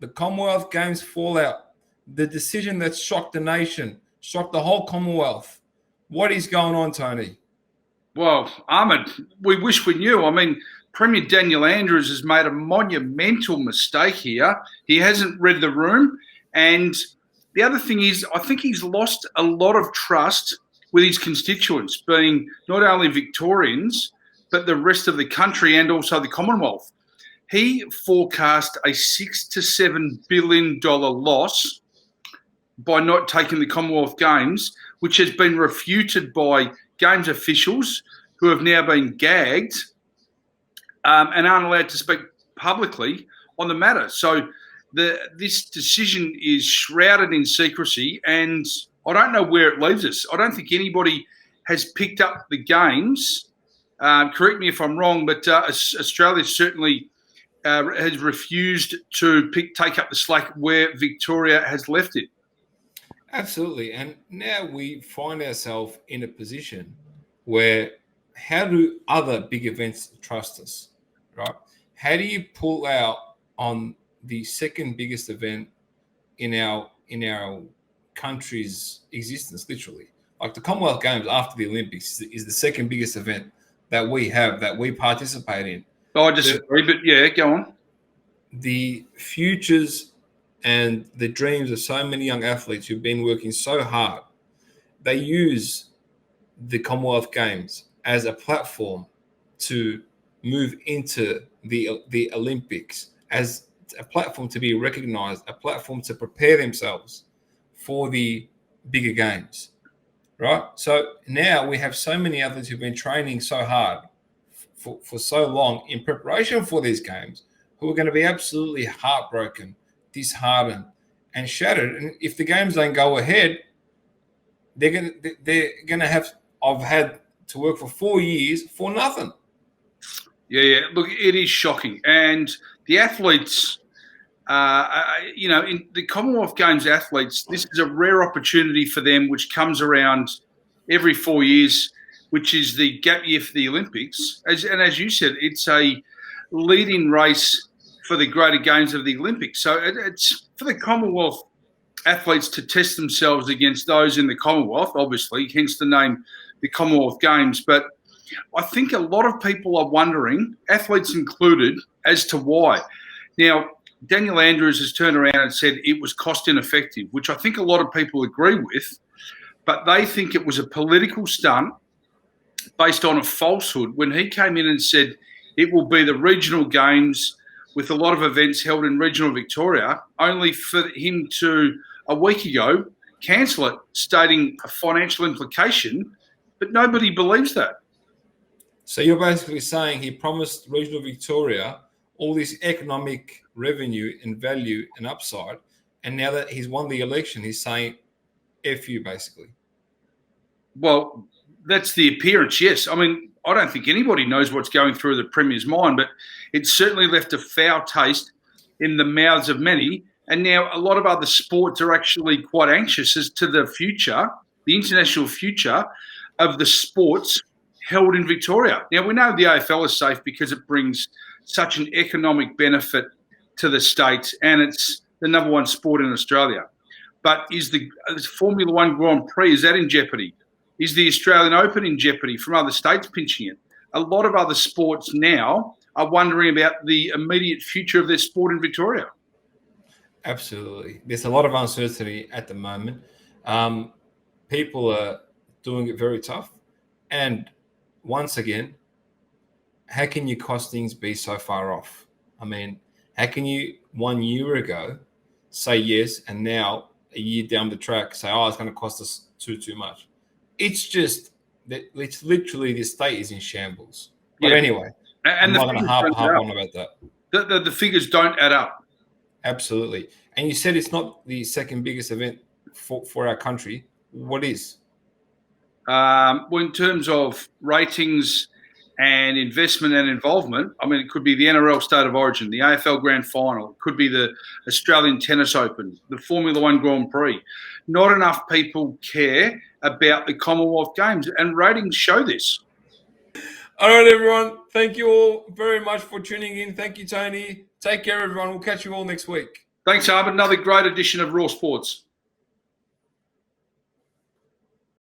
the Commonwealth Games fallout, the decision that shocked the nation, shocked the whole Commonwealth. What is going on, Tony? Well, Ahmed, we wish we knew. I mean, Premier Daniel Andrews has made a monumental mistake here. He hasn't read the room. And the other thing is, I think he's lost a lot of trust with his constituents, being not only Victorians, but the rest of the country and also the Commonwealth. He forecast a $6 to $7 billion loss by not taking the Commonwealth Games, which has been refuted by Games officials who have now been gagged and aren't allowed to speak publicly on the matter. So this decision is shrouded in secrecy, and I don't know where it leaves us. I don't think anybody has picked up the Games. Correct me if I'm wrong, but Australia certainly has refused to take up the slack where Victoria has left it. Absolutely. And now we find ourselves in a position where how do other big events trust us, right? How do you pull out on the second biggest event in our country's existence, literally? Like the Commonwealth Games after the Olympics is the second biggest event that we have, that we participate in. I disagree, but yeah, go on. The futures and the dreams of so many young athletes who've been working so hard, they use the Commonwealth Games as a platform to move into the Olympics, as a platform to be recognized, a platform to prepare themselves for the bigger games, right? So now we have so many athletes who've been training so hard for so long in preparation for these games, who are going to be absolutely heartbroken, disheartened, and shattered. And if the games don't go ahead, they're gonna have. I've had to work for 4 years for nothing. Yeah. Look, it is shocking, and the athletes, in the Commonwealth Games athletes, this is a rare opportunity for them, which comes around every 4 years, which is the gap year for the Olympics. As you said, it's a lead-in race for the greater games of the Olympics. So it's for the Commonwealth athletes to test themselves against those in the Commonwealth, obviously, hence the name, the Commonwealth Games. But I think a lot of people are wondering, athletes included, as to why. Now, Daniel Andrews has turned around and said it was cost ineffective, which I think a lot of people agree with, but they think it was a political stunt based on a falsehood when he came in and said it will be the regional games with a lot of events held in regional Victoria, only for him to, a week ago, cancel it, stating a financial implication, but nobody believes that. So you're basically saying he promised regional Victoria all this economic revenue and value and upside, and now that he's won the election, he's saying F you, basically. Well, that's the appearance, yes. I mean, I don't think anybody knows what's going through the Premier's mind, but it certainly left a foul taste in the mouths of many. And now a lot of other sports are actually quite anxious as to the future, the international future of the sports held in Victoria. Now, we know the AFL is safe because it brings such an economic benefit to the states, and it's the number one sport in Australia. But is the Formula One Grand Prix, is that in jeopardy? Is the Australian Open in jeopardy from other states pinching it? A lot of other sports now are wondering about the immediate future of their sport in Victoria. Absolutely. There's a lot of uncertainty at the moment. People are doing it very tough. And once again, how can your costings be so far off? I mean, how can you 1 year ago say yes, and now a year down the track say, oh, it's going to cost us too much? It's just that it's literally the state is in shambles. But anyway, I'm not going to harp on about that. The figures don't add up. Absolutely. And you said it's not the second biggest event for our country. What is? Well, in terms of ratings and investment and involvement, I mean, it could be the NRL State of Origin, the AFL Grand Final, it could be the Australian Tennis Open, the Formula One Grand Prix. Not enough people care about the Commonwealth Games, and ratings show this. All right, everyone. Thank you all very much for tuning in. Thank you, Tony. Take care, everyone. We'll catch you all next week. Thanks, Harvard. Another great edition of Raw Sports.